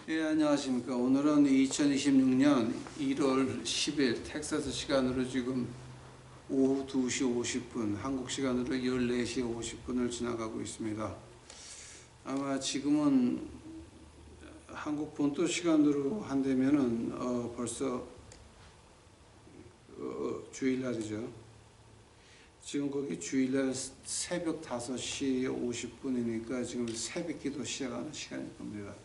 예, 안녕하십니까. 오늘은 2026년 1월 10일 텍사스 시간으로 지금 오후 2시 50분, 한국 시간으로 14시 50분을 지나가고 있습니다. 아마 지금은 한국 본토 시간으로 한다면은 벌써 주일날이죠. 지금 거기 주일날 새벽 5시 50분이니까 지금 새벽 기도 시작하는 시간일 겁니다.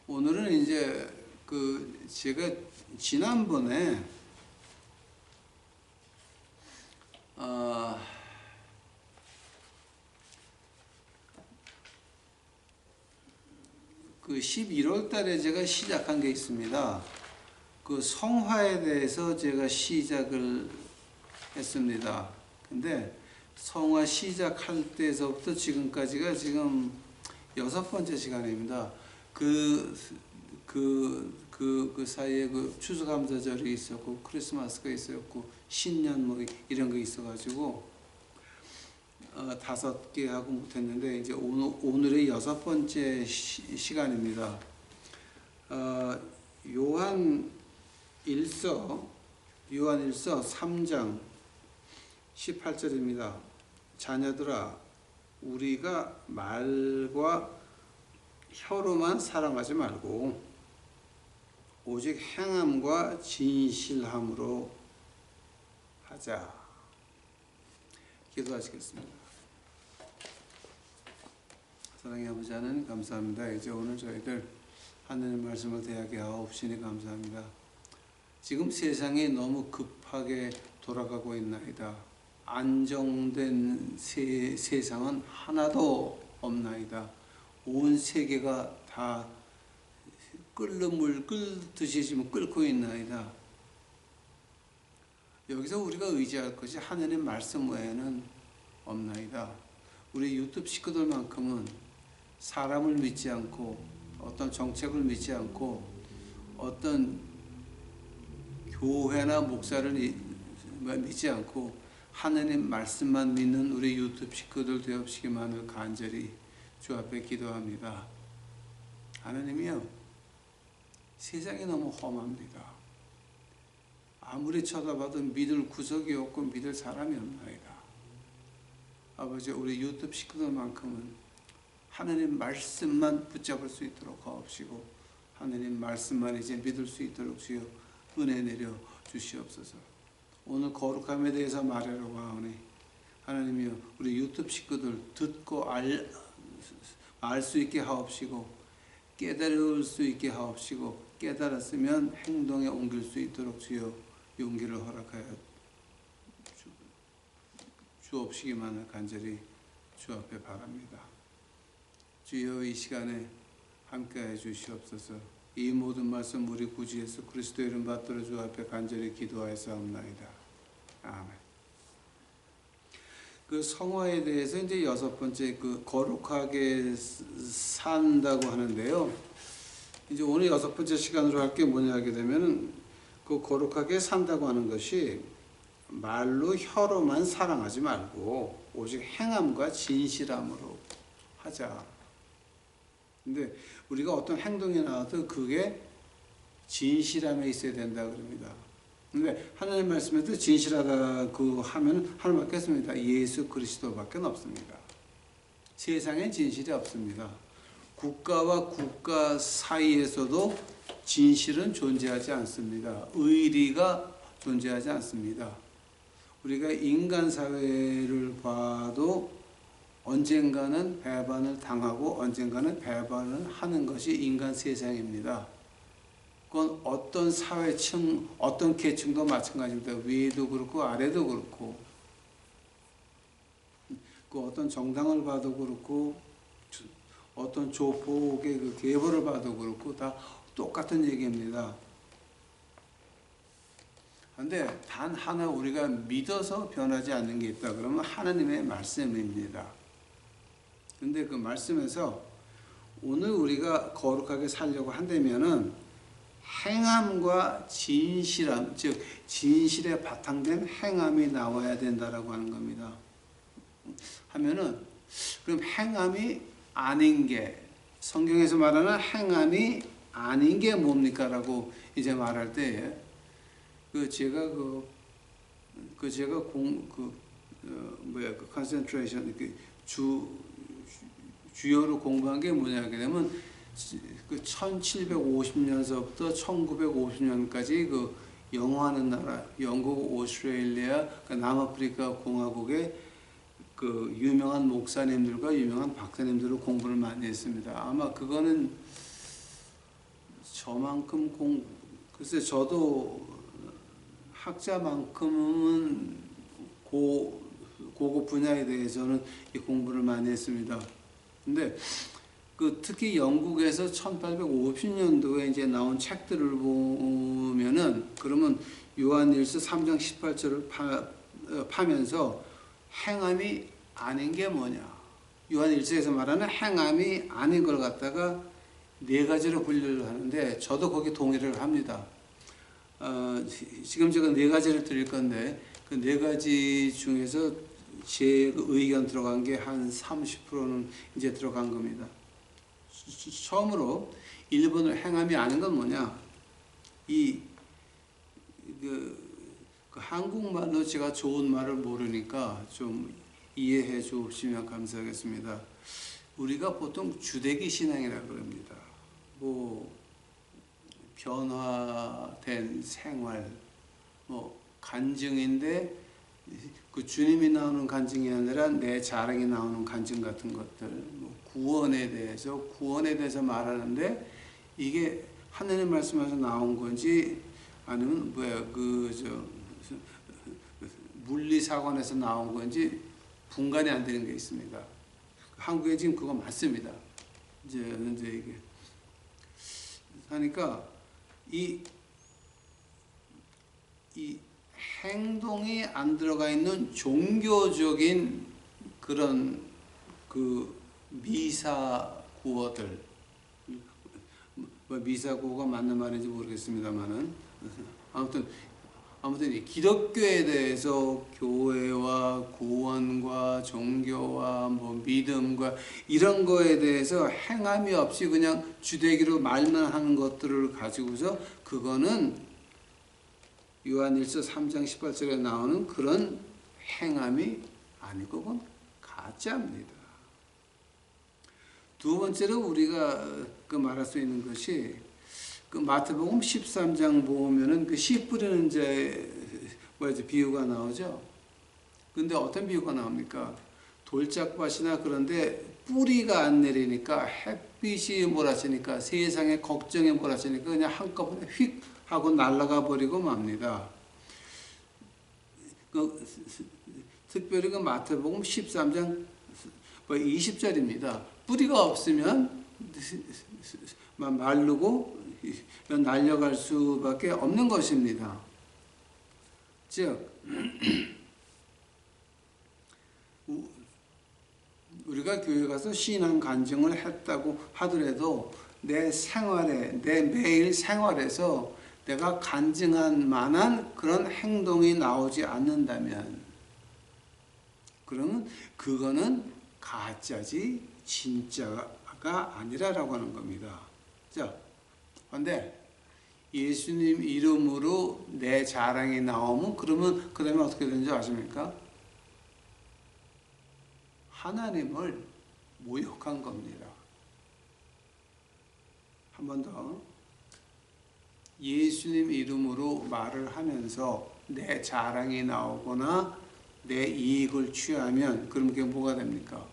오늘은 이제 제가 지난번에 그 11월 달에 제가 시작한 게 있습니다. 그 성화에 대해서 제가 시작을 했습니다. 근데 성화 시작할 때서부터 지금까지가 지금 6번째 시간입니다. 그 사이에 그 추수감사절이 있었고 크리스마스가 있었고 신년 뭐 이런 거 있어가지고 5개 하고 못했는데 이제 오늘의 6번째 시간입니다. 요한일서 3장 18절입니다. 자녀들아, 우리가 말과 혀로만 사랑하지 말고 오직 행함과 진실함으로 하자. 기도하시겠습니다. 사랑의 아버지 하나님, 감사합니다. 이제 오늘 저희들 하나님 말씀을 대하게 하옵시니 감사합니다. 지금 세상이 너무 급하게 돌아가고 있나이다. 안정된 세상은 하나도 없나이다. 온 세계가 다 끓는 물 끓듯이 지금 끓고 있나이다. 여기서 우리가 의지할 것이 하나님 말씀 외에는 없나이다. 우리 유튜브 식구들만큼은 사람을 믿지 않고 어떤 정책을 믿지 않고 어떤 교회나 목사를 믿지 않고 하나님 말씀만 믿는 우리 유튜브 식구들 되옵시기만을 간절히 주 앞에 기도합니다. 하나님이요, 세상이 너무 험합니다. 아무리 쳐다봐도 믿을 구석이 없고 믿을 사람이 없나이다. 아버지, 우리 유튜브 식구들만큼은 하나님 말씀만 붙잡을 수 있도록 하옵시고 하나님 말씀만 이제 믿을 수 있도록 주여 은혜 내려 주시옵소서. 오늘 거룩함에 대해서 말하려고 하오니 하나님이요, 우리 유튜브 식구들 듣고 알 수 있게 하옵시고 깨달을 수 있게 하옵시고 깨달았으면 행동에 옮길 수 있도록 주여 용기를 허락하여 주옵시기만을 간절히 주 앞에 바랍니다. 주여, 이 시간에 함께해 주시옵소서. 이 모든 말씀 우리 구주 예수 그리스도 이름 받들어 주 앞에 간절히 기도하였사옵나이다. 아멘. 그 성화에 대해서 이제 6번째 거룩하게 산다고 하는데요. 이제 오늘 6번째 시간으로 할 게 뭐냐 하게 되면은 그 거룩하게 산다고 하는 것이 말로 혀로만 사랑하지 말고 오직 행함과 진실함으로 하자. 근데 우리가 어떤 행동이 나와도 그게 진실함에 있어야 된다 그럽니다. 근데 하나님 말씀에도 진실하다 하면 하나님밖에 없습니다. 예수 그리스도밖에 없습니다. 세상엔 진실이 없습니다. 국가와 국가 사이에서도 진실은 존재하지 않습니다. 의리가 존재하지 않습니다. 우리가 인간 사회를 봐도 언젠가는 배반을 당하고 언젠가는 배반을 하는 것이 인간 세상입니다. 그건 어떤 사회층, 어떤 계층도 마찬가지입니다. 위에도 그렇고 아래도 그렇고 그 어떤 정당을 봐도 그렇고 어떤 조폭의 그 계보를 봐도 그렇고 다 똑같은 얘기입니다. 그런데 단 하나 우리가 믿어서 변하지 않는 게 있다 그러면 하나님의 말씀입니다. 근데 그 말씀에서 오늘 우리가 거룩하게 살려고 한다면은 행함과 진실함, 즉 진실에 바탕된 행함이 나와야 된다라고 하는 겁니다. 하면은 그럼 행함이 아닌 게 성경에서 말하는 행함이 아닌 게 뭡니까? 라고 이제 말할 때, 제가 concentration, 주요로 공부한 게 뭐냐, 그러면, 1750년서부터 1950년까지 영어하는 나라, 영국, 오스트레일리아, 남아프리카 공화국의 유명한 목사님들과 유명한 박사님들로 공부를 많이 했습니다. 아마 그거는 저만큼 글쎄 저도 학자만큼은 고급 분야에 대해서는 이 공부를 많이 했습니다. 근데 특히 영국에서 1850년도에 이제 나온 책들을 보면은, 그러면 요한일서 3장 18절을 파면서 행함이 아닌 게 뭐냐, 요한일서에서 말하는 행함이 아닌 걸 갖다가 네 가지로 분류를 하는데, 저도 거기 동의를 합니다. 지금 제가 네 가지를 드릴 건데, 그 네 가지 중에서 제 의견 들어간 게 한 30%는 이제 들어간 겁니다. 처음으로 1번으로 행함이 아닌 건 뭐냐, 한국말로 제가 좋은 말을 모르니까 좀 이해해 주시면 감사하겠습니다. 우리가 보통 주대기 신앙이라 그럽니다. 변화된 생활, 간증인데 주님이 나오는 간증이 아니라 내 자랑이 나오는 간증 같은 것들, 구원에 대해서 말하는데, 이게 하나님 말씀에서 나온 건지 아니면 물리사관에서 나온 건지 분간이 안 되는 게 있습니다. 한국에 지금 그거 맞습니다. 이제 이게 하니까 이 행동이 안 들어가 있는 종교적인 그런 미사 구어들, 미사 구어가 맞는 말인지 모르겠습니다만은, 아무튼 이 기독교에 대해서 교회와 구원과 종교와 믿음과 이런 거에 대해서 행함이 없이 그냥 주되기로 말만 하는 것들을 가지고서, 그거는 요한일서 3장 18절에 나오는 그런 행함이 아니고 그건 가짜입니다. 두 번째로 우리가 말할 수 있는 것이, 마태복음 13장 보면은 씨 뿌리는 자 비유가 나오죠. 근데 어떤 비유가 나옵니까? 돌짝밭이나 그런데 뿌리가 안 내리니까, 햇빛이 몰아치니까, 세상의 걱정이 몰아치니까 그냥 한꺼번에 휙 하고 날아가 버리고 맙니다. 특별히 마태복음 13장 20절입니다. 뿌리가 없으면 마르고 날려갈 수밖에 없는 것입니다. 즉 우리가 교회 가서 신앙 간증을 했다고 하더라도 내 생활에, 내 매일 생활에서 내가 간증한 만한 그런 행동이 나오지 않는다면, 그러면 그거는 가짜지 진짜가 아니라라고 하는 겁니다. 자, 그런데 예수님 이름으로 내 자랑이 나오면, 그러면 그 다음에 어떻게 되는지 아십니까? 하나님을 모욕한 겁니다. 한 번 더. 예수님 이름으로 말을 하면서 내 자랑이 나오거나 내 이익을 취하면, 그럼 그게 뭐가 됩니까?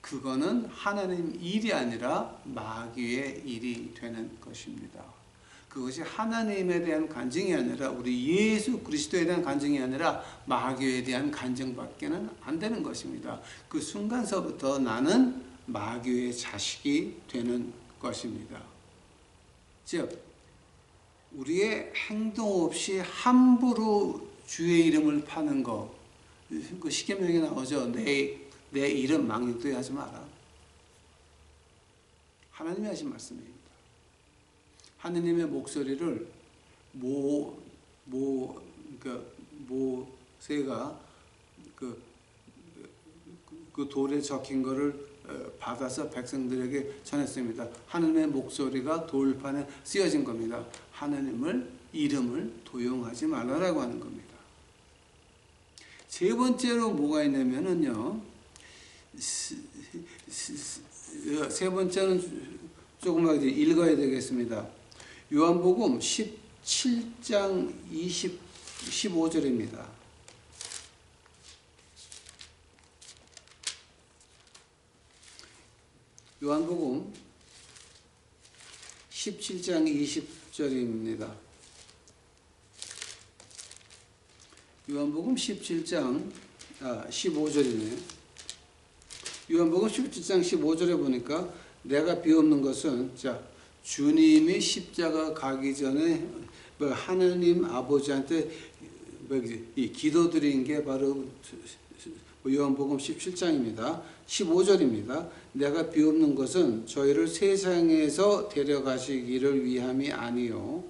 그거는 하나님 일이 아니라 마귀의 일이 되는 것입니다. 그것이 하나님에 대한 간증이 아니라, 우리 예수 그리스도에 대한 간증이 아니라 마귀에 대한 간증밖에는 안 되는 것입니다. 그 순간서부터 나는 마귀의 자식이 되는 것입니다. 즉 우리의 행동 없이 함부로 주의 이름을 파는 거, 십계명에 나오죠. 내 이름 망령되이 하지 마라. 하나님이 하신 말씀입니다. 하느님의 목소리를 모세가 그 돌에 적힌 거를 받아서 백성들에게 전했습니다. 하나님의 목소리가 돌판에 쓰여진 겁니다. 하나님을 이름을 도용하지 말라라고 하는 겁니다. 세 번째로 뭐가 있냐면은요. 세 번째는 조금 읽어야 되겠습니다. 요한복음 17장 15절입니다. 요한복음 17장 20절입니다. 요한복음 17장 15절이네요. 요한복음 17장 15절에 보니까 내가 비옵는 것은 주님이 십자가 가기 전에 하나님 아버지한테 기도드린 게 바로 요한복음 17장입니다. 15절입니다. 내가 비옵는 것은 저희를 세상에서 데려가시기를 위함이 아니요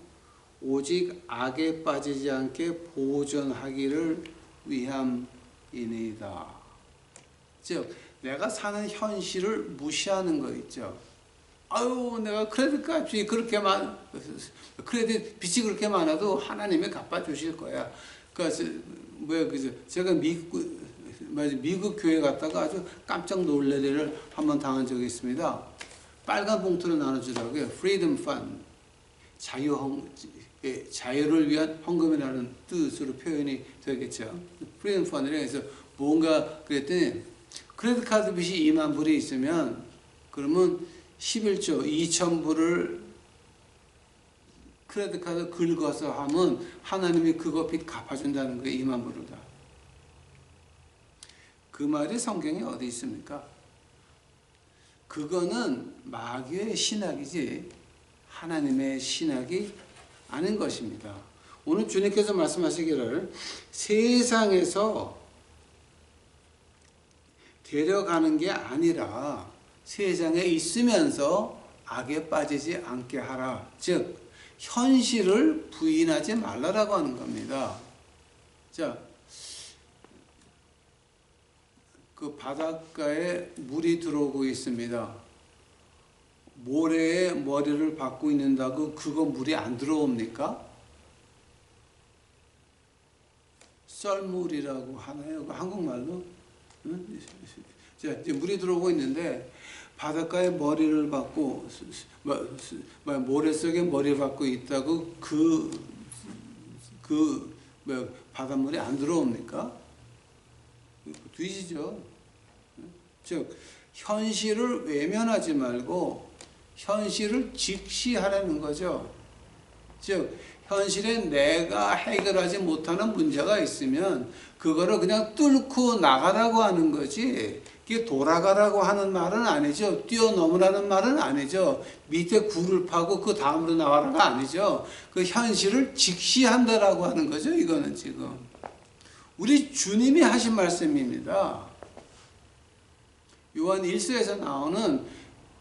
오직 악에 빠지지 않게 보존하기를 위함이니이다. 즉 내가 사는 현실을 무시하는 거 있죠. 아유 내가 크레딧 값이 그렇게 크레딧 빚이 그렇게 많아도 하나님이 갚아주실 거야. 그래서 제가 미국 교회 갔다가 아주 깜짝 놀랄 일을 한번 당한 적이 있습니다. 빨간 봉투를 나눠주더라고요. Freedom Fund, 자유를 위한 헌금이라는 뜻으로 표현이 되겠죠. Freedom Fund이라 해서 뭔가 그랬더니 크레딧 카드 빚이 2만 불이 있으면 그러면 11조 2천 불을 크레딧 카드 긁어서 하면 하나님이 그거 빚 갚아준다는 거예요. 2만 불을 다. 그 말이 성경에 어디 있습니까? 그거는 마귀의 신학이지 하나님의 신학이 아닌 것입니다. 오늘 주님께서 말씀하시기를 세상에서 데려가는 게 아니라 세상에 있으면서 악에 빠지지 않게 하라. 즉 현실을 부인하지 말라라고 하는 겁니다. 그 바닷가에 물이 들어오고 있습니다. 모래에 머리를 박고 있는다고 그거 물이 안 들어옵니까? 썰물이라고 하나요? 한국말로? 이제 물이 들어오고 있는데 바닷가에 머리를 박고 모래 속에 머리를 박고 있다고 바닷물이 안 들어옵니까? 뒤지죠. 즉 현실을 외면하지 말고 현실을 직시하라는 거죠. 즉 현실에 내가 해결하지 못하는 문제가 있으면 그거를 그냥 뚫고 나가라고 하는 거지, 이게 돌아가라고 하는 말은 아니죠. 뛰어넘으라는 말은 아니죠. 밑에 굴을 파고 그 다음으로 나와라가 아니죠. 그 현실을 직시한다라고 하는 거죠. 이거는 지금 우리 주님이 하신 말씀입니다. 요한 1서에서 나오는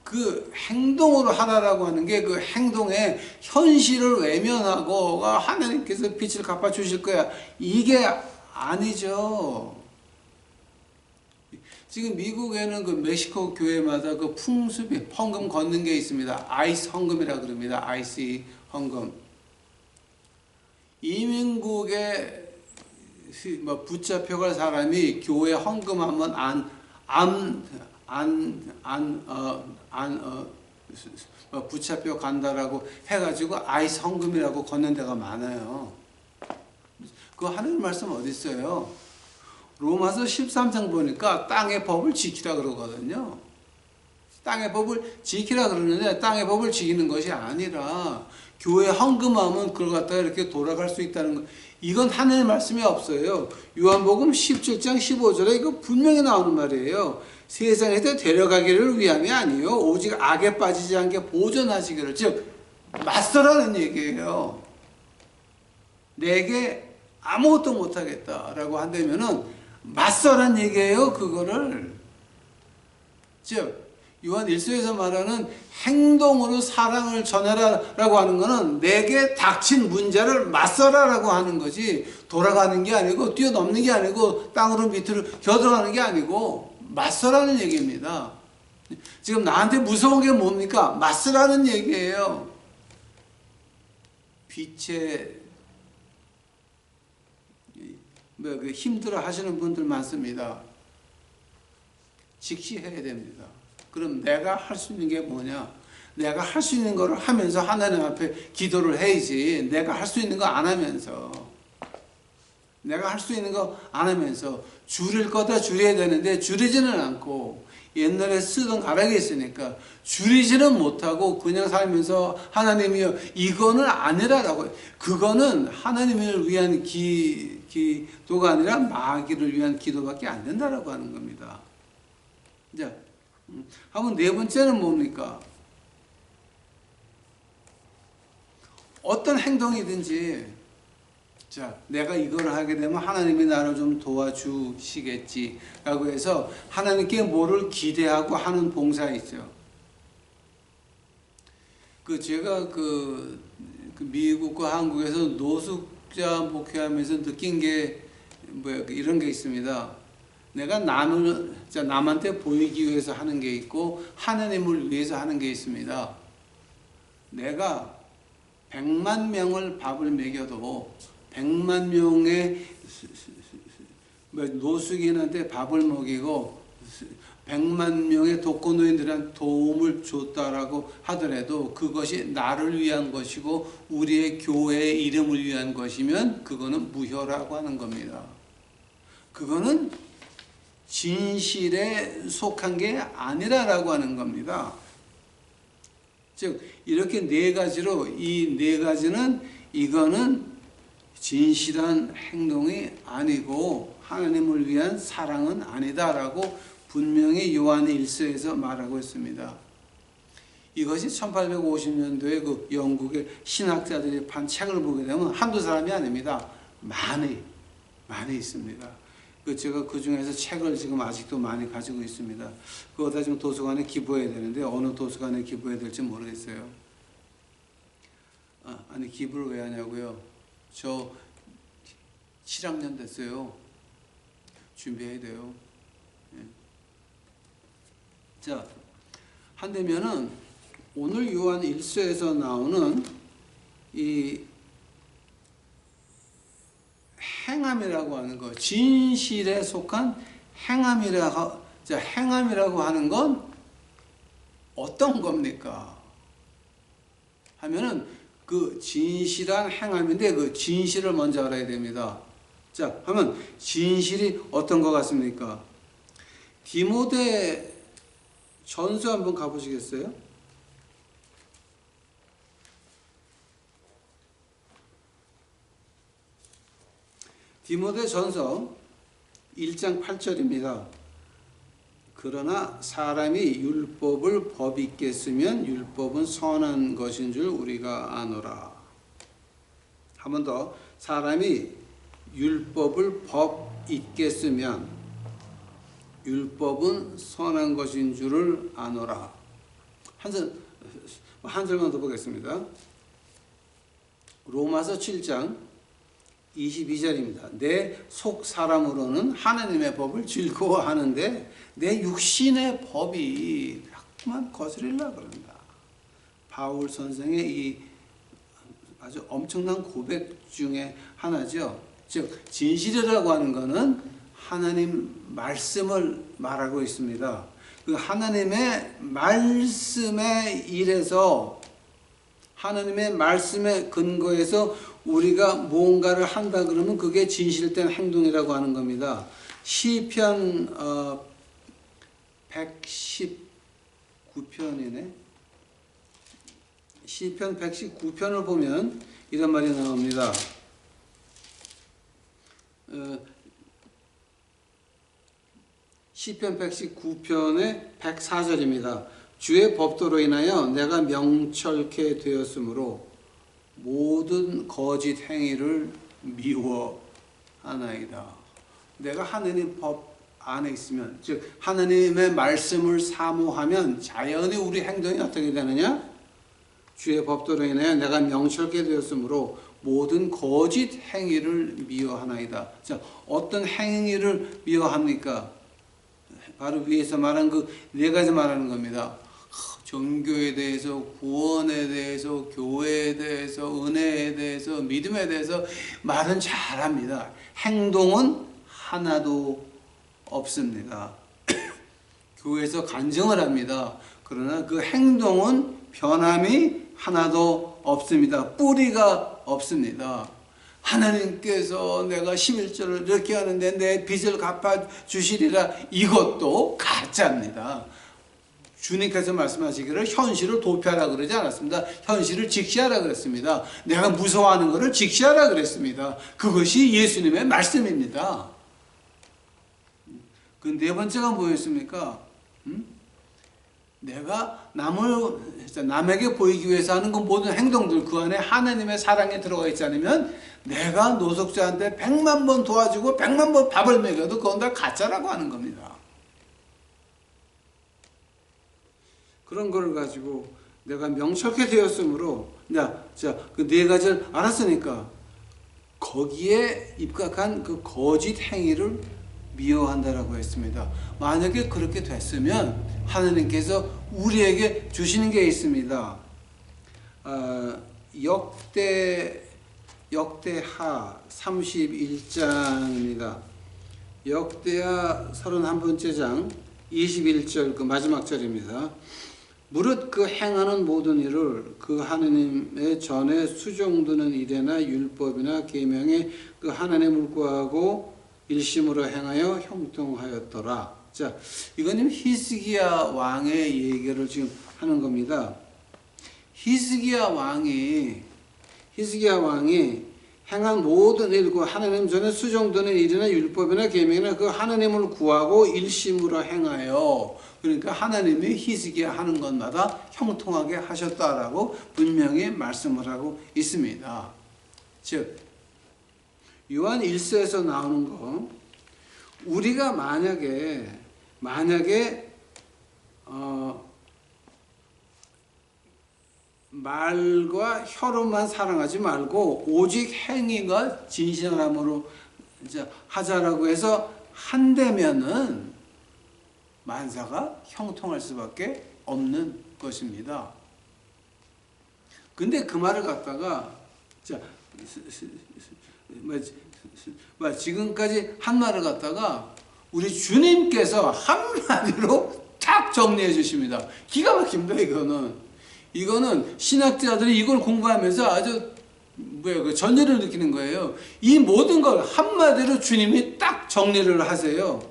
그 행동으로 하라라고 하는 게 그 행동의 현실을 외면하고 하나님께서 빚을 갚아주실 거야, 이게 아니죠. 지금 미국에는 그 멕시코 교회마다 그 풍습이 헌금 걷는 게 있습니다. 아이스 헌금이라 그럽니다. 아이스 헌금. 이민국에 붙잡혀갈 사람이 교회 헌금하면 붙잡혀 간다라고 해가지고 아이스 헌금이라고 걷는 데가 많아요. 그 하나님 말씀 어디 있어요? 로마서 13장 보니까 땅의 법을 지키라 그러거든요. 땅의 법을 지키라 그러는데 땅의 법을 지키는 것이 아니라 교회 헌금하면 그걸 갖다가 이렇게 돌아갈 수 있다는 거, 이건 하나님의 말씀이 없어요. 요한복음 17장 15절에 이거 분명히 나오는 말이에요. 세상에서 데려가기를 위함이 아니요 오직 악에 빠지지 않게 보존하시기를, 즉 맞서라는 얘기예요. 내게 아무것도 못하겠다라고 한다면은 맞서란 얘기예요. 그거를 즉 요한 1서에서 말하는 행동으로 사랑을 전해라라고 하는 것은 내게 닥친 문제를 맞서라라고 하는 거지, 돌아가는 게 아니고 뛰어넘는 게 아니고 땅으로 밑으로 겨들어가는 게 아니고 맞서라는 얘기입니다. 지금 나한테 무서운 게 뭡니까? 맞서라는 얘기예요. 빛에 힘들어 하시는 분들 많습니다. 직시해야 됩니다. 그럼 내가 할 수 있는 게 뭐냐? 내가 할 수 있는 거를 하면서 하나님 앞에 기도를 해야지. 내가 할 수 있는 거 안 하면서, 내가 할 수 있는 거 안 하면서 줄일 거다 줄여야 되는데 줄이지는 않고, 옛날에 쓰던 가락이 있으니까 줄이지는 못하고 그냥 살면서 하나님이여 이거는 아니라라고. 그거는 하나님을 위한 기도가 아니라 마귀를 위한 기도밖에 안 된다라고 하는 겁니다. 자, 한번 네 번째는 뭡니까? 어떤 행동이든지, 자, 내가 이걸 하게 되면 하나님이 나를 좀 도와주시겠지라고 해서 하나님께 뭐를 기대하고 하는 봉사 있죠. 제가 미국과 한국에서 노숙자 목회하면서 느낀 게 이런 게 있습니다. 내가 남한테 보이기 위해서 하는 게 있고 하나님을 위해서 하는 게 있습니다. 내가 100만 명을 밥을 먹여도 100만 명의 노숙인한테 밥을 먹이고 100만 명의 독거노인들한테 도움을 줬다라고 하더라도 그것이 나를 위한 것이고 우리의 교회의 이름을 위한 것이면 그거는 무효라고 하는 겁니다. 그거는 진실에 속한 게 아니라라고 하는 겁니다. 즉 이렇게 네 가지로 이 네 가지는 이거는 진실한 행동이 아니고 하나님을 위한 사랑은 아니다라고 분명히 요한의 1서에서 말하고 있습니다. 이것이 1850년도에 그 영국의 신학자들이 판 책을 보게 되면 한두 사람이 아닙니다. 많이 있습니다. 제가 그 중에서 책을 지금 아직도 많이 가지고 있습니다. 그거 다 지금 도서관에 기부해야 되는데 어느 도서관에 기부해야 될지 모르겠어요. 아니 기부를 왜 하냐고요? 저 7학년 됐어요. 준비해야 돼요. 예. 자, 한대면은 오늘 요한 1서에서 나오는 이 행함이라고 하는 거, 진실에 속한 행함이라고 하는 건 어떤 겁니까? 하면은 그 진실한 행함인데 그 진실을 먼저 알아야 됩니다. 자, 하면 진실이 어떤 것 같습니까? 디모데 전서 한번 가보시겠어요? 디모데 전서 1장 8절입니다. 그러나 사람이 율법을 법 있게 쓰면 율법은 선한 것인 줄 우리가 아노라. 한 번 더. 사람이 율법을 법 있게 쓰면 율법은 선한 것인 줄을 아노라. 한 절만 더 보겠습니다. 로마서 7장 22절입니다. 내 속 사람으로는 하나님의 법을 즐거워하는데 내 육신의 법이 자꾸만 거스리려고 그런다. 바울 선생의 이 아주 엄청난 고백 중에 하나죠. 즉 진실이라고 하는 것은 하나님 말씀을 말하고 있습니다. 그 하나님의 말씀에 일해서 하나님의 말씀에 근거해서 우리가 무언가를 한다 그러면 그게 진실된 행동이라고 하는 겁니다. 시편 119편이네. 시편 119편을 보면 이런 말이 나옵니다. 시편 119편의 104절입니다. 주의 법도로 인하여 내가 명철케 되었으므로 모든 거짓 행위를 미워하나이다. 내가 하나님 법 안에 있으면, 즉 하나님의 말씀을 사모하면 자연히 우리 행동이 어떻게 되느냐? 주의 법도로 인하여 내가 명철케 되었으므로 모든 거짓 행위를 미워하나이다. 자, 어떤 행위를 미워합니까? 바로 위에서 말한 그 네 가지 말하는 겁니다. 종교에 대해서, 구원에 대해서, 교회에 대해서, 은혜에 대해서, 믿음에 대해서 말은 잘합니다. 행동은 하나도 없습니다. 교회에서 간증을 합니다. 그러나 그 행동은 변함이 하나도 없습니다. 뿌리가 없습니다. 하나님께서 내가 11조를 이렇게 하는데 내 빚을 갚아주시리라, 이것도 가짜입니다. 주님께서 말씀하시기를 현실을 도피하라 그러지 않았습니다. 현실을 직시하라 그랬습니다. 내가 무서워하는 것을 직시하라 그랬습니다. 그것이 예수님의 말씀입니다. 그 네 번째가 뭐였습니까? 내가 남에게 보이기 위해서 하는 그 모든 행동들, 그 안에 하나님의 사랑이 들어가 있지 않으면 내가 노숙자한테 100만 번 도와주고 100만 번 밥을 먹여도 그건 다 가짜라고 하는 겁니다. 그런 걸 가지고 내가 명철하게 되었으므로, 그 네 가지를 알았으니까 거기에 입각한 그 거짓 행위를 미워한다라고 했습니다. 만약에 그렇게 됐으면 하나님께서 우리에게 주시는 게 있습니다. 역대하 31장입니다. 역대하 31번째 장 21절 그 마지막 절입니다. 무릇 그 행하는 모든 일을 그 하나님의 전에 수종드는 일에나 율법이나 계명에 그 하나님을 구하고 일심으로 행하여 형통하였더라. 자, 이거는 히스기야 왕의 얘기를 지금 하는 겁니다. 히스기야 왕이 행한 모든 일, 그 하나님 전에 수종드는 일이나 율법이나 계명이나 그 하나님을 구하고 일심으로 행하여, 그러니까 하나님이 히스기야 하는 것마다 형통하게 하셨다라고 분명히 말씀을 하고 있습니다. 즉 요한 1서에서 나오는 거, 우리가 만약에 말과 혀로만 사랑하지 말고 오직 행위가 진실함으로 이제 하자라고 해서 한다면은 만사가 형통할 수밖에 없는 것입니다. 근데 그 말을 갖다가 지금까지 한 말을 갖다가 우리 주님께서 한마디로 딱 정리해 주십니다. 기가 막힙니다. 이거는 신학자들이 이걸 공부하면서 아주 전율을 느끼는 거예요. 이 모든 걸 한마디로 주님이 딱 정리를 하세요.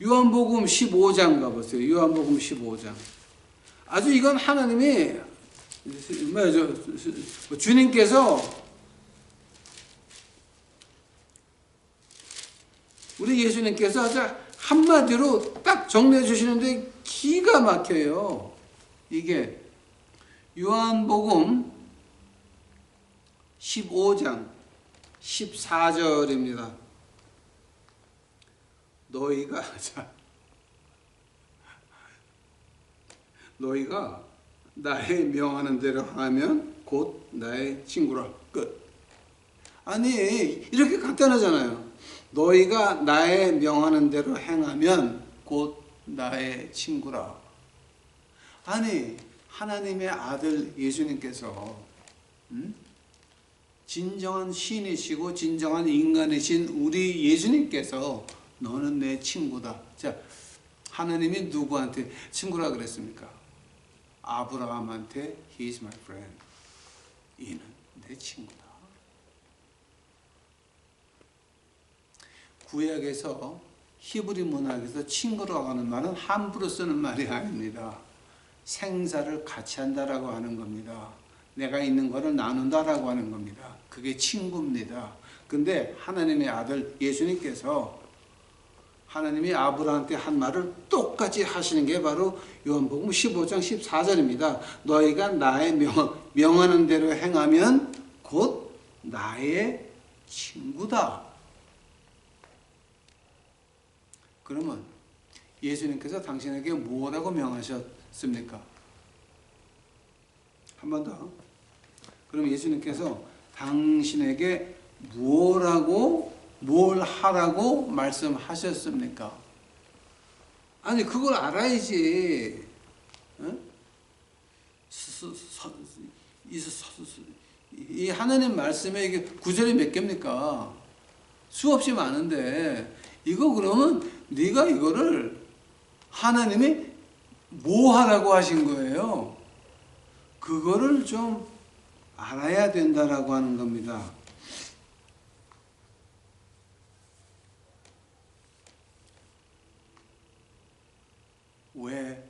요한복음 15장 가보세요. 요한복음 15장. 아주 이건 하나님이 주님께서 우리 예수님께서 아주 한마디로 딱 정리해 주시는데 기가 막혀요. 이게 요한복음 15장 14절입니다. 너희가 나의 명하는 대로 하면 곧 나의 친구라. 끝. 아니, 이렇게 간단하잖아요. 너희가 나의 명하는 대로 행하면 곧 나의 친구라. 아니, 하나님의 아들 예수님께서 진정한 신이시고 진정한 인간이신 우리 예수님께서 너는 내 친구다. 자, 하나님이 누구한테 친구라 그랬습니까? 아브라함한테 He is my friend. 이는 내 친구다. 구약에서 히브리 문학에서 친구라고 하는 말은 함부로 쓰는 말이 아닙니다. 생사를 같이 한다라고 하는 겁니다. 내가 있는 것을 나눈다라고 하는 겁니다. 그게 친구입니다. 근데 하나님의 아들 예수님께서 하나님이 아브라함한테 한 말을 똑같이 하시는 게 바로 요한복음 15장 14절입니다. 너희가 나의 명하는 대로 행하면 곧 나의 친구다. 그러면 예수님께서 당신에게 뭐라고 명하셨습니까? 한 번 더. 그럼 예수님께서 당신에게 뭘 하라고 말씀하셨습니까? 아니 그걸 알아야지. 어? 이 하나님 말씀에 이게 구절이 몇 개입니까? 수없이 많은데 이거 그러면 네가 이거를 하나님이 뭐 하라고 하신 거예요? 그거를 좀 알아야 된다라고 하는 겁니다. 왜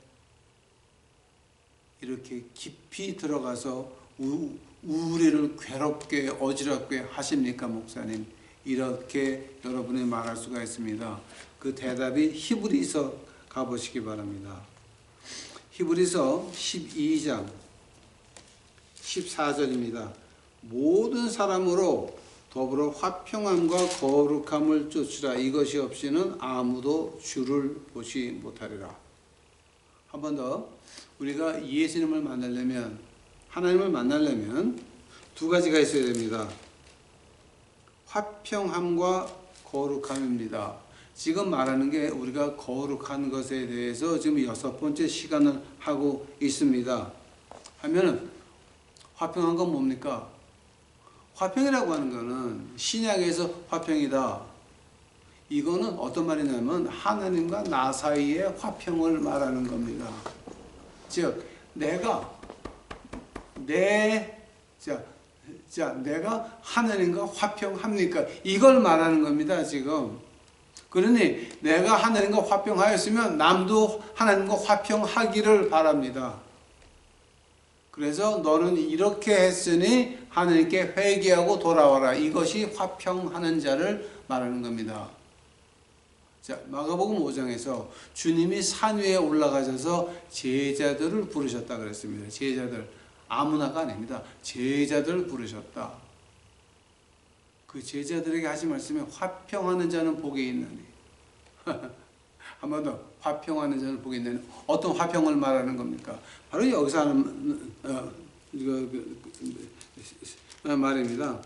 이렇게 깊이 들어가서 우리를 괴롭게 어지럽게 하십니까, 목사님? 이렇게 여러분이 말할 수가 있습니다. 그 대답이 히브리서 가보시기 바랍니다. 히브리서 12장 14절입니다. 모든 사람으로 더불어 화평함과 거룩함을 쫓으라. 이것이 없이는 아무도 주를 보지 못하리라. 한 번 더. 우리가 예수님을 만나려면, 하나님을 만나려면 두 가지가 있어야 됩니다. 화평함과 거룩함입니다. 지금 말하는 게 우리가 거룩한 것에 대해서 지금 6번째 시간을 하고 있습니다. 하면은 화평한 건 뭡니까? 화평이라고 하는 거는 신약에서 화평이다. 이거는 어떤 말이냐면 하나님과 나 사이의 화평을 말하는 겁니다. 즉 내가 내가 하나님과 화평합니까? 이걸 말하는 겁니다, 지금. 그러니 내가 하나님과 화평하였으면 남도 하나님과 화평하기를 바랍니다. 그래서 너는 이렇게 했으니 하나님께 회개하고 돌아와라. 이것이 화평하는 자를 말하는 겁니다. 자, 마가복음 5장에서 주님이 산 위에 올라가셔서 제자들을 부르셨다 그랬습니다. 제자들. 아무나가 아닙니다. 제자들을 부르셨다. 그 제자들에게 하신 말씀이 화평하는 자는 복이 있느니. 한 번 더. 화평하는 자는 복이 있느니. 어떤 화평을 말하는 겁니까? 바로 여기서 하는 말입니다.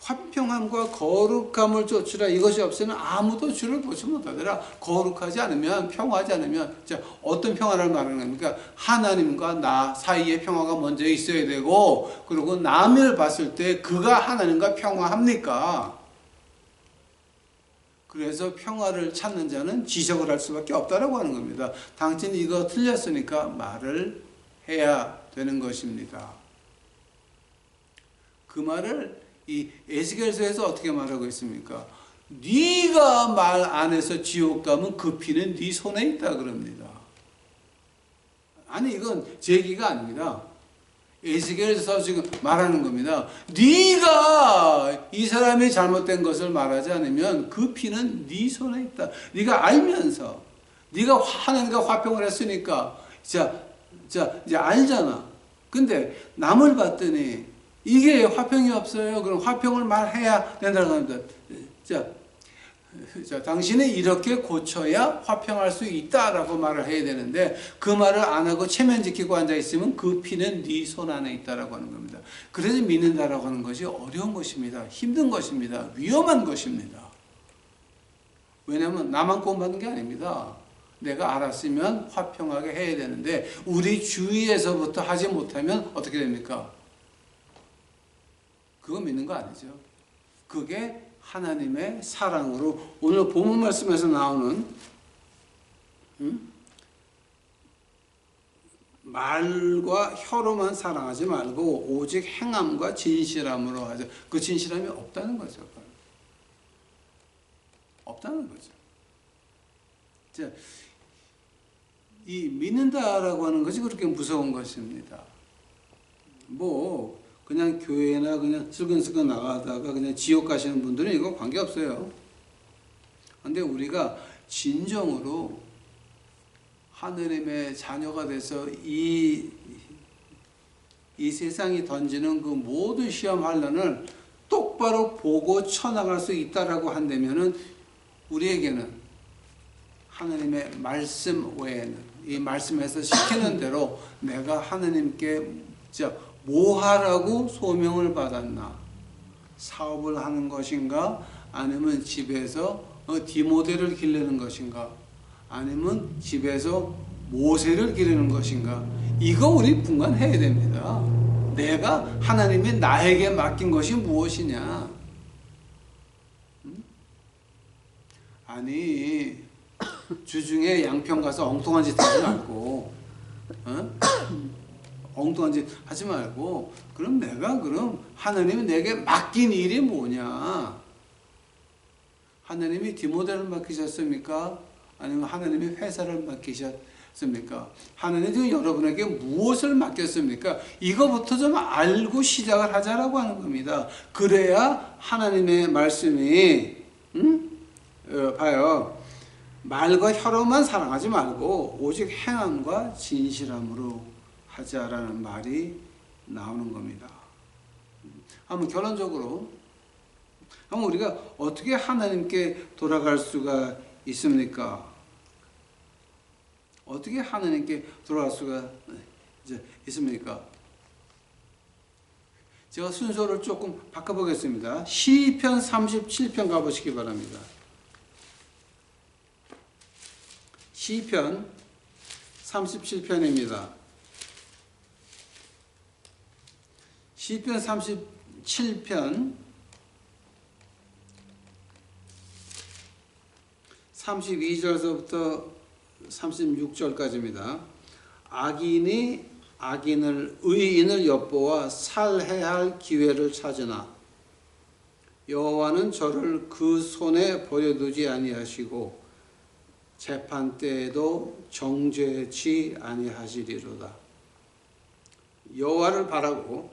화평함과 거룩함을 쫓으라. 이것이 없으면 아무도 주를 보지 못하더라. 거룩하지 않으면, 평화하지 않으면, 자, 어떤 평화를 말하는 겁니까? 하나님과 나 사이에 평화가 먼저 있어야 되고, 그리고 남을 봤을 때 그가 하나님과 평화합니까? 그래서 평화를 찾는 자는 지적을 할 수밖에 없다라고 하는 겁니다. 당신이 이거 틀렸으니까 말을 해야 되는 것입니다. 그 말을 이 에스겔서에서 어떻게 말하고 있습니까? 네가 말 안 해서 지옥 가면 그 피는 네 손에 있다 그럽니다. 아니 이건 제 얘기가 아닙니다. 에스겔서 지금 말하는 겁니다. 네가 이 사람이 잘못된 것을 말하지 않으면 그 피는 네 손에 있다. 네가 알면서 네가 하나님과 화평을 했으니까 자 이제 알잖아. 근데 남을 봤더니 이게 화평이 없어요. 그럼 화평을 말해야 된다고 합니다. 자, 당신이 이렇게 고쳐야 화평할 수 있다라고 말을 해야 되는데 그 말을 안 하고 체면 지키고 앉아 있으면 그 피는 네 손 안에 있다라고 하는 겁니다. 그래서 믿는다라고 하는 것이 어려운 것입니다. 힘든 것입니다. 위험한 것입니다. 왜냐하면 나만 구원받는 게 아닙니다. 내가 알았으면 화평하게 해야 되는데 우리 주위에서부터 하지 못하면 어떻게 됩니까? 그거 믿는 거 아니죠. 그게 하나님의 사랑으로 오늘 본문 말씀에서 나오는 말과 혀로만 사랑하지 말고 오직 행함과 진실함으로 하자. 그 진실함이 없다는 거죠. 없다는 거죠. 자, 이 믿는다라고 하는 것이 그렇게 무서운 것입니다. 뭐 그냥 교회나 그냥 슬근슬근 나가다가 그냥 지옥 가시는 분들은 이거 관계없어요. 근데 우리가 진정으로 하느님의 자녀가 돼서 이 세상이 던지는 그 모든 시험 환난을 똑바로 보고 쳐나갈 수 있다라고 한다면은 우리에게는 하느님의 말씀 외에는 이 말씀에서 시키는 대로 내가 하느님께 뭐 하라고 소명을 받았나? 사업을 하는 것인가? 아니면 집에서 디모델을 기르는 것인가? 아니면 집에서 모세를 기르는 것인가? 이거 우리 분간해야 됩니다. 내가 하나님이 나에게 맡긴 것이 무엇이냐? 아니 주중에 양평 가서 엉뚱한 짓 하지 말고, 엉뚱한 짓 하지 말고, 그럼 하나님이 내게 맡긴 일이 뭐냐? 하나님이 디모데를 맡기셨습니까? 아니면 하나님이 회사를 맡기셨습니까? 하나님이 여러분에게 무엇을 맡겼습니까? 이거부터 좀 알고 시작을 하자라고 하는 겁니다. 그래야 하나님의 말씀이 봐요. 말과 혀로만 사랑하지 말고 오직 행함과 진실함으로 하자라는 말이 나오는 겁니다. 한번 결론적으로 한번 우리가 어떻게 하나님께 돌아갈 수가 있습니까? 어떻게 하나님께 돌아갈 수가 있습니까? 제가 순서를 조금 바꿔보겠습니다. 시편 37편 가보시기 바랍니다. 시편 37편입니다. 시편 37편 32절서부터 36절까지입니다. 악인이 의인을 엿보아 살해할 기회를 찾으나 여호와는 저를 그 손에 버려두지 아니하시고 재판 때에도 정죄치 아니하시리로다. 여호와를 바라고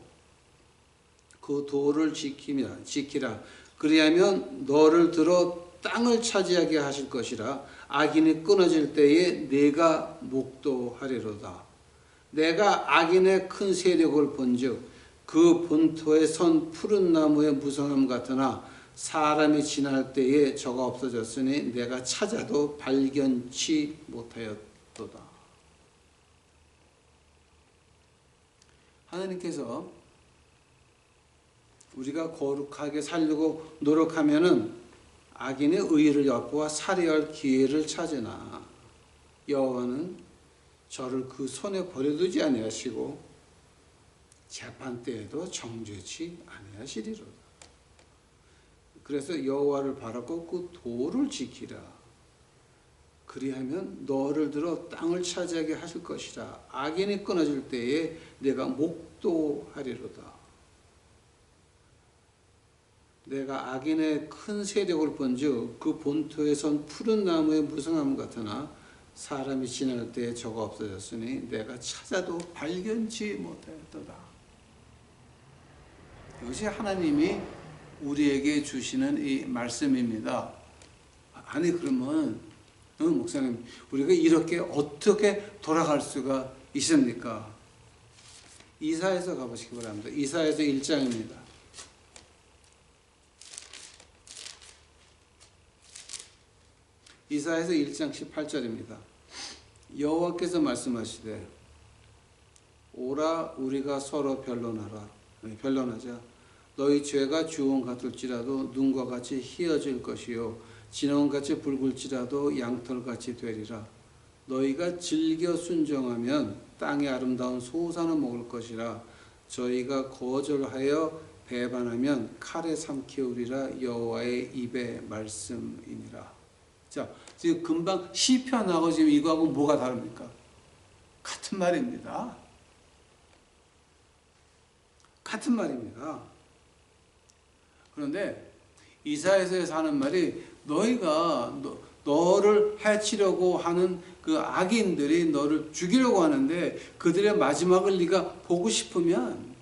그 도를 지키라. 그리하면 너를 들어 땅을 차지하게 하실 것이라. 악인이 끊어질 때에 내가 목도하리로다. 내가 악인의 큰 세력을 본즉 그 본토에 선 푸른 나무의 무성함 같으나 사람이 지날 때에 저가 없어졌으니 내가 찾아도 발견치 못하였도다. 하나님께서 우리가 거룩하게 살려고 노력하면은 악인의 의의를 엿보아 살해할 기회를 찾으나 여호와는 저를 그 손에 버려두지 아니하시고 재판 때에도 정죄치 아니하시리로다. 그래서 여호와를 바라고 그 도를 지키라. 그리하면 너를 들어 땅을 차지하게 하실 것이라. 악인이 끊어질 때에 내가 목도하리로다. 내가 악인의 큰 세력을 본즉 그 본토에 선 푸른 나무의 무성함 같으나 사람이 지날 때에 저가 없어졌으니 내가 찾아도 발견치 못하였도다. 이것이 하나님이 우리에게 주시는 이 말씀입니다. 아니 그러면 목사님 우리가 이렇게 어떻게 돌아갈 수가 있습니까? 이사야서 가보시기 바랍니다. 이사야서 1장입니다. 이사야서 1장 18절입니다. 여호와께서 말씀하시되 오라 우리가 서로 변론하자. 너희 죄가 주홍 같을지라도 눈과 같이 희어질 것이요 진홍같이 붉을지라도 양털같이 되리라. 너희가 즐겨 순종하면 땅의 아름다운 소산을 먹을 것이라. 저희가 거절하여 배반하면 칼에 삼키우리라. 여호와의 입의 말씀이니라. 자, 지금 금방 시편하고 지금 이거하고 뭐가 다릅니까? 같은 말입니다. 같은 말입니다. 그런데 이사야서에서 하는 말이 너희가 너를 해치려고 하는 그 악인들이 너를 죽이려고 하는데 그들의 마지막을 네가 보고 싶으면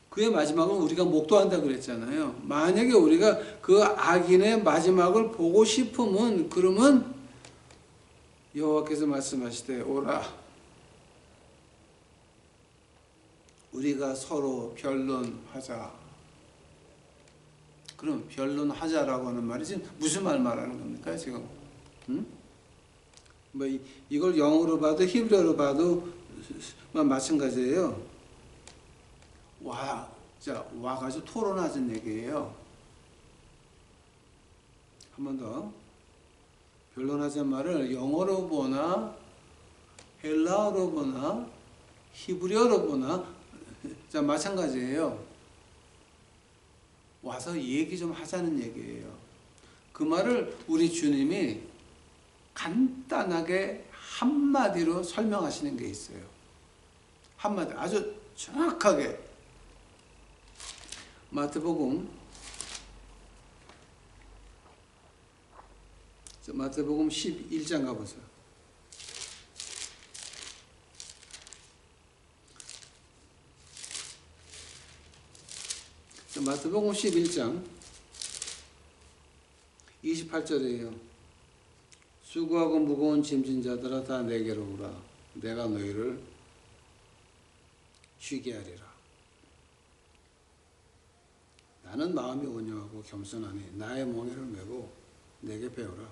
그의 마지막은 우리가 목도한다 그랬잖아요. 만약에 우리가 그 악인의 마지막을 보고 싶으면 그러면 여호와께서 말씀하시되 오라 우리가 서로 변론하자. 그럼 변론하자라고 하는 말이 지금 무슨 말 말하는 겁니까 지금? 뭐 이걸 영어로 봐도 히브리어로 봐도 마찬가지예요. 와가지고 토론하자는 얘기예요. 한 번 더. 변론하자는 말을 영어로 보나 헬라어로 보나 히브리어로 보나 자 마찬가지예요. 와서 얘기 좀 하자는 얘기예요. 그 말을 우리 주님이 간단하게 한마디로 설명하시는 게 있어요. 한마디 아주 정확하게. 마태복음 11장 가보세요. 마태복음 11장 28절이에요. 수고하고 무거운 짐진 자들아 다 내게로 오라. 내가 너희를 쉬게 하리라. 나는 마음이 온유하고 겸손하니 나의 멍에를 메고 내게 배우라.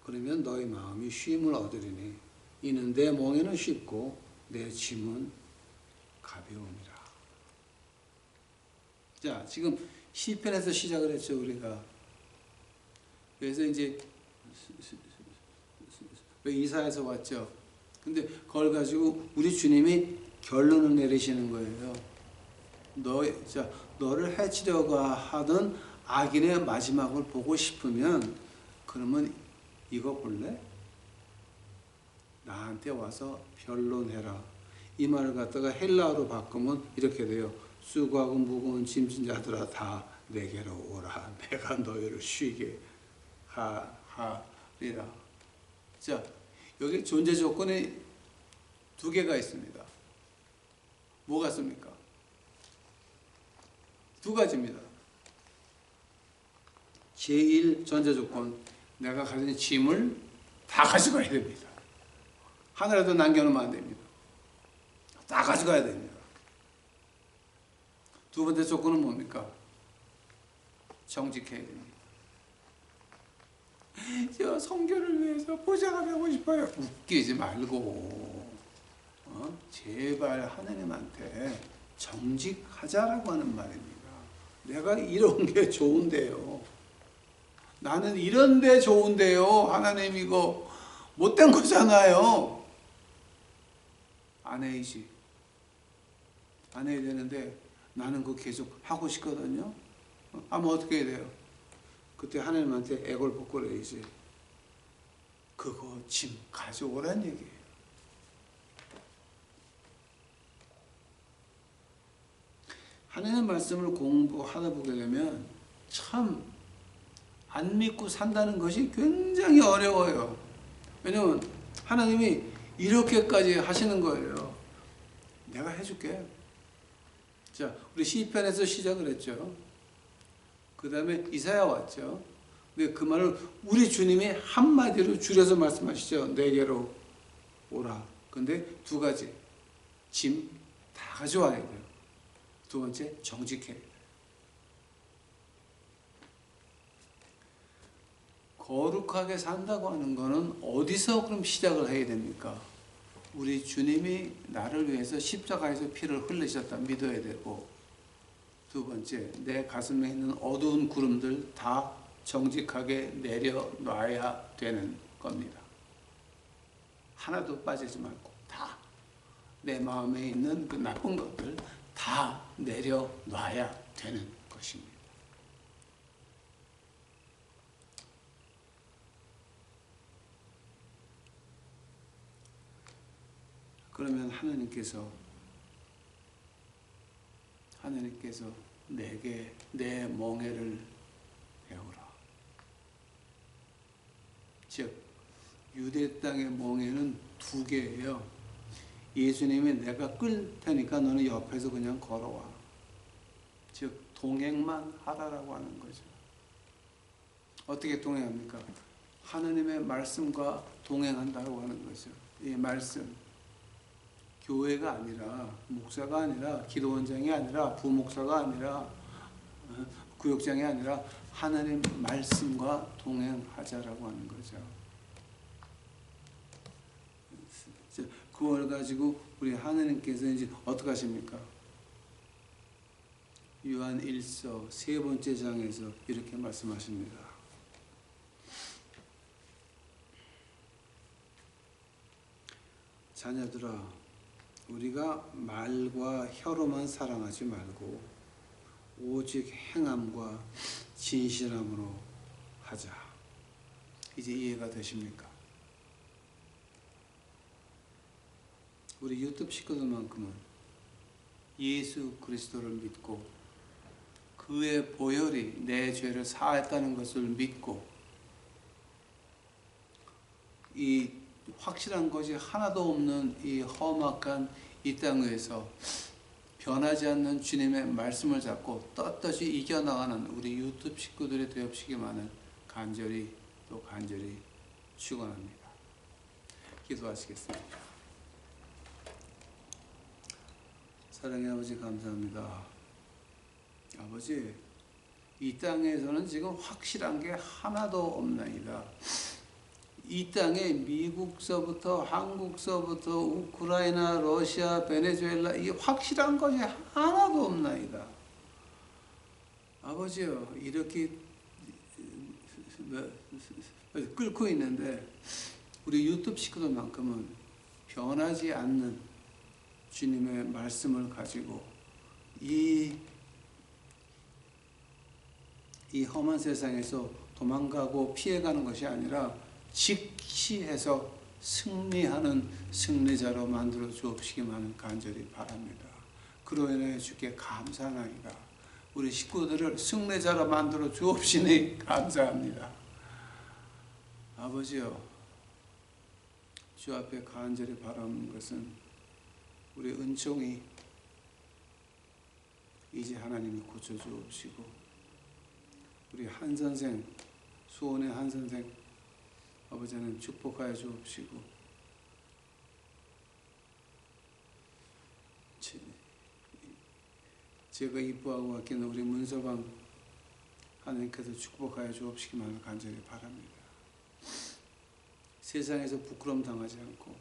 그러면 너희 마음이 쉼을 얻으리니 이는 내 멍에는 쉽고 내 짐은 가벼움이라. 자, 지금 시편에서 시작을 했죠, 우리가. 그래서 이제 이사야에서 왔죠. 근데 그걸 가지고 우리 주님이 결론을 내리시는 거예요. 너를 해치려고 하던 악인의 마지막을 보고 싶으면 그러면 이거 볼래? 나한테 와서 변론해라. 이 말을 갖다가 헬라어로 바꾸면 이렇게 돼요. 수고하고 무거운 짐진 자들아 다 내게로 오라. 내가 너희를 쉬게 하리라. 자, 여기 존재 조건이 두 개가 있습니다. 뭐가 있습니까? 두 가지입니다. 제1 전제 조건, 내가 가진 짐을 다 가져가야 됩니다. 하나라도 남겨놓으면 안 됩니다. 다 가져가야 됩니다. 두 번째 조건은 뭡니까? 정직해야 됩니다. 저 성교를 위해서 보좌가 되고 싶어요. 웃기지 말고 제발 하나님한테 정직하자라고 하는 말입니다. 내가 이런 게 좋은데요. 나는 이런데 좋은데요. 하나님 이거 못된 거잖아요. 안 해야지. 안 해야 되는데 나는 그거 계속 하고 싶거든요. 하면 어떻게 해야 돼요? 그때 하나님한테 애걸복걸해야지. 그거 짐 가져오란 얘기예요. 하나님 말씀을 공부하다 보게 되면 참 안 믿고 산다는 것이 굉장히 어려워요. 왜냐면 하나님이 이렇게까지 하시는 거예요. 내가 해줄게. 자, 우리 시편에서 시작을 했죠. 그 다음에 이사야 왔죠. 근데 그 말을 우리 주님이 한마디로 줄여서 말씀하시죠. 내게로 오라. 근데 두 가지. 짐 다 가져와야 돼요. 두 번째, 정직해야 돼요. 거룩하게 산다고 하는 거는 어디서 그럼 시작을 해야 됩니까? 우리 주님이 나를 위해서 십자가에서 피를 흘리셨다 믿어야 되고, 두 번째, 내 가슴에 있는 어두운 구름들 다 정직하게 내려놔야 되는 겁니다. 하나도 빠지지 말고 다 내 마음에 있는 그 나쁜 것들 다 내려놔야 되는 것입니다. 그러면 하나님께서 내게 내 멍에를 배우라. 즉 유대 땅의 멍에는 두 개예요. 예수님이 내가 끌 테니까 너는 옆에서 그냥 걸어와. 즉 동행만 하라라고 하는 거죠. 어떻게 동행합니까? 하나님의 말씀과 동행한다고 하는 거죠. 이 말씀. 교회가 아니라, 목사가 아니라, 기도원장이 아니라, 부목사가 아니라, 구역장이 아니라 하나님 말씀과 동행하자라고 하는 거죠. 그걸 가지고 우리 하나님께서 이제 어떻게 하십니까? 요한 1서 세 번째 장에서 이렇게 말씀하십니다. 자녀들아, 우리가 말과 혀로만 사랑하지 말고 오직 행함과 진실함으로 하자. 이제 이해가 되십니까? 우리 유튜브 식구들만큼은 예수 그리스도를 믿고 그의 보혈이 내 죄를 사했다는 것을 믿고 이 확실한 것이 하나도 없는 이 험악한 이 땅 위에서 변하지 않는 주님의 말씀을 잡고 떳떳이 이겨나가는 우리 유튜브 식구들이 되옵시기만을 간절히 축원합니다. 기도하시겠습니다. 사랑의 아버지, 감사합니다. 아버지, 이 땅에서는 지금 확실한 게 하나도 없나이다. 이 땅에 미국서부터 한국서부터 우크라이나, 러시아, 베네수엘라, 이 확실한 것이 하나도 없나이다. 아버지요, 이렇게 끓고 있는데 우리 유튜브 식구들만큼은 변하지 않는 주님의 말씀을 가지고 이 험한 세상에서 도망가고 피해가는 것이 아니라 직시해서 승리하는 승리자로 만들어 주옵시기만을 간절히 바랍니다. 그로 인해 주께 감사하나이다. 우리 식구들을 승리자로 만들어 주옵시니 감사합니다. 아버지요, 주 앞에 간절히 바라는 것은 우리 은총이 이제 하나님이 고쳐주옵시고 우리 한 선생, 수원의 한 선생 아버지는 축복하여 주옵시고 제가 이뻐하고 아끼는 우리 문서방 하나님께서 축복하여 주옵시기만을 간절히 바랍니다. 세상에서 부끄러움 당하지 않고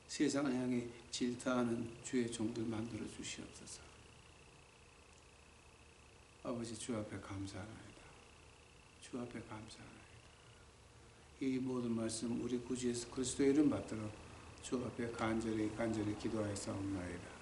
세상을 향해 질타하는 주의 종들 만들어 주시옵소서. 아버지, 주 앞에 감사합니다. 주 앞에 감사합니다. 이 모든 말씀 우리 구주 예수 그리스도의 이름 받들어 주 앞에 간절히 기도하였사옵나이다.